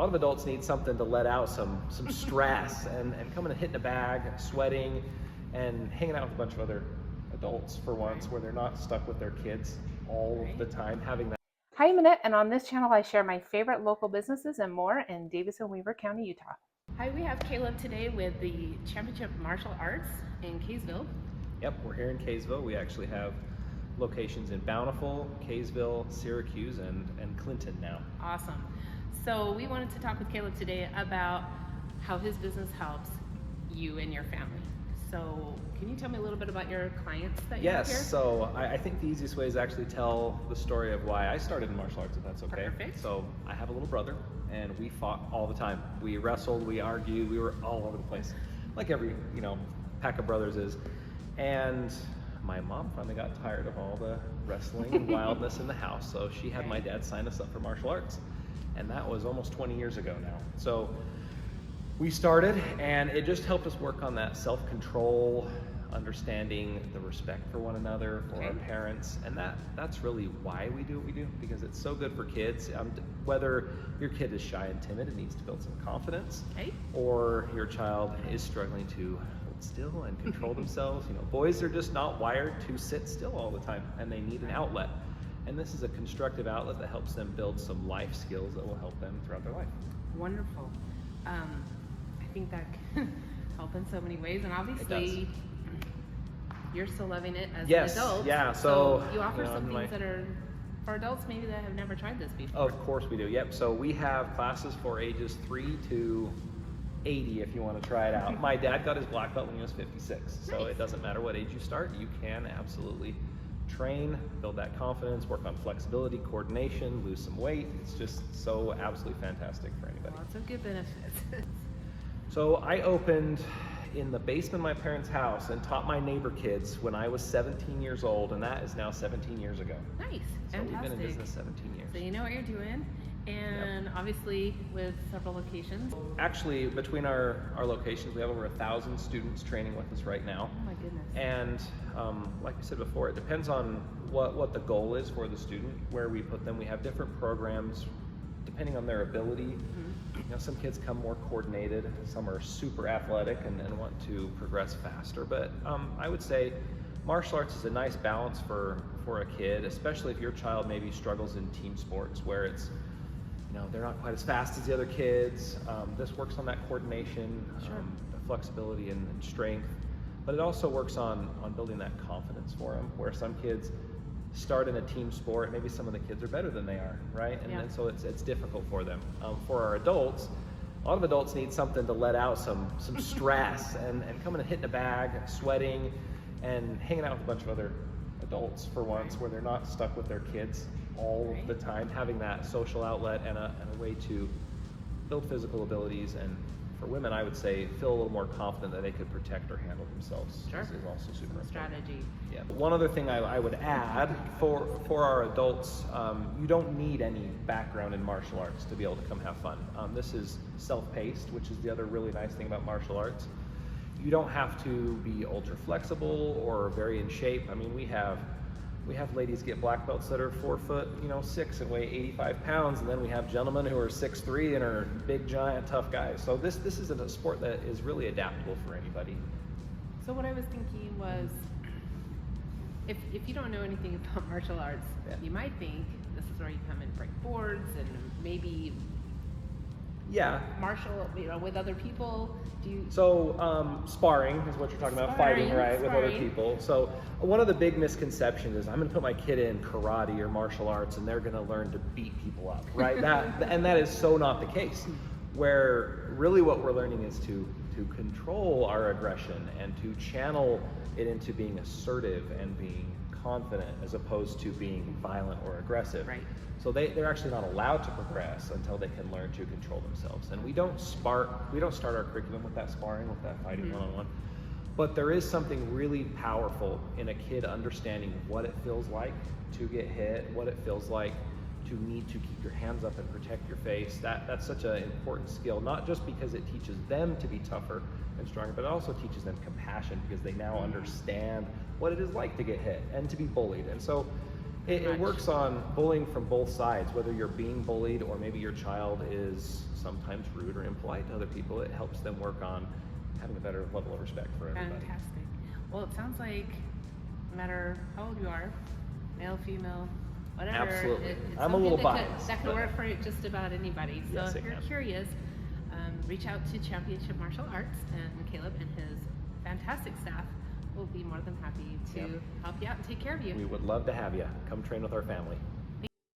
A lot of adults need something to let out some stress and coming and hitting a bag, sweating, and hanging out with a bunch of other adults for once, where they're not stuck with their kids all the time, having that. Hi, I'm Annette, and on this channel I share my favorite local businesses and more in Davis and Weaver County, Utah. Hi, we have Caleb today with the Championship Martial Arts in Kaysville. Yep, we're here in Kaysville. We actually have locations in Bountiful, Kaysville, Syracuse, and Clinton now. Awesome. So we wanted to talk with Caleb today about how his business helps you and your family. So can you tell me a little bit about your clients that you have here? Yes, so I think the easiest way is actually tell the story of why I started in martial arts, if that's okay. Perfect. So I have a little brother, and we fought all the time. We wrestled, we argued, we were all over the place, like every pack of brothers is. And my mom finally got tired of all the wrestling and wildness in the house, so she had my dad sign us up for martial arts. And that was almost 20 years ago now. So we started, and it just helped us work on that self-control, understanding the respect for one another, for our parents, and that's really why we do what we do, because it's so good for kids. Whether your kid is shy and timid and needs to build some confidence, or your child is struggling to hold still and control themselves. Boys are just not wired to sit still all the time, and they need an outlet. And this is a constructive outlet that helps them build some life skills that will help them throughout their life. Wonderful. I think that can help in so many ways, and obviously you're still loving it as an adult. Yeah, so you offer some things that are for adults maybe that have never tried this before. Of course we do. Yep. So we have classes for ages 3 to 80 if you want to try it out. My dad got his black belt when he was 56, so it doesn't matter what age you start, you can absolutely train, build that confidence, work on flexibility, coordination, lose some weight. It's just so absolutely fantastic for anybody. Lots of good benefits. So I opened in the basement of my parents' house and taught my neighbor kids when I was 17 years old, and that is now 17 years ago. Nice. So fantastic. we've been in business 17 years. So you know what you're doing, and obviously with several locations. Actually, between our locations, we have over 1,000 students training with us right now. Oh my goodness. And like I said before, it depends on what the goal is for the student, where we put them. We have different programs depending on their ability. Some kids come more coordinated, some are super athletic and want to progress faster. But I would say martial arts is a nice balance for a kid, especially if your child maybe struggles in team sports where it's they're not quite as fast as the other kids. This works on that coordination, the flexibility and strength, but it also works on building that confidence for them, where some kids start in a team sport, maybe some of the kids are better than they are, right? And so it's difficult for them. For our adults, a lot of adults need something to let out some stress and coming and hitting a bag, sweating, and hanging out with a bunch of other adults for once, where they're not stuck with their kids all the time, having that social outlet and a way to build physical abilities. And for women, I would say feel a little more confident that they could protect or handle themselves. Sure. Is also super important. Strategy. Yeah. One other thing I would add for our adults, you don't need any background in martial arts to be able to come have fun. This is self-paced, which is the other really nice thing about martial arts. You don't have to be ultra flexible or very in shape. I mean, we have ladies get black belts that are 4'6" and weigh 85 pounds, and then we have gentlemen who are 6'3" and are big, giant, tough guys. So this is a sport that is really adaptable for anybody. So what I was thinking was, if you don't know anything about martial arts, you might think this is where you come and break boards and maybe martial with other people. Sparring is what you're talking about, fighting, right, with other people. So one of the big misconceptions is I'm going to put my kid in karate or martial arts and they're going to learn to beat people up, right? that is so not the case. Where really what we're learning is to control our aggression and to channel it into being assertive and being confident, as opposed to being violent or aggressive. Right. So they're actually not allowed to progress until they can learn to control themselves. And we don't start our curriculum with that sparring, with that fighting one-on-one. But there is something really powerful in a kid understanding what it feels like to get hit, what it feels like to need to keep your hands up and protect your face. That's such an important skill, not just because it teaches them to be tougher and stronger, but it also teaches them compassion, because they now understand what it is like to get hit and to be bullied. And so It works on bullying from both sides, whether you're being bullied or maybe your child is sometimes rude or impolite to other people. It helps them work on having a better level of respect for everybody. Fantastic. Well, it sounds like no matter how old you are, male, female, whatever. Absolutely. It's I'm a little something biased. that could work for just about anybody. So Yes, if you're curious, reach out to Championship Martial Arts, and Caleb and his fantastic staff will be more than happy to help you out and take care of you. We would love to have you. Come train with our family.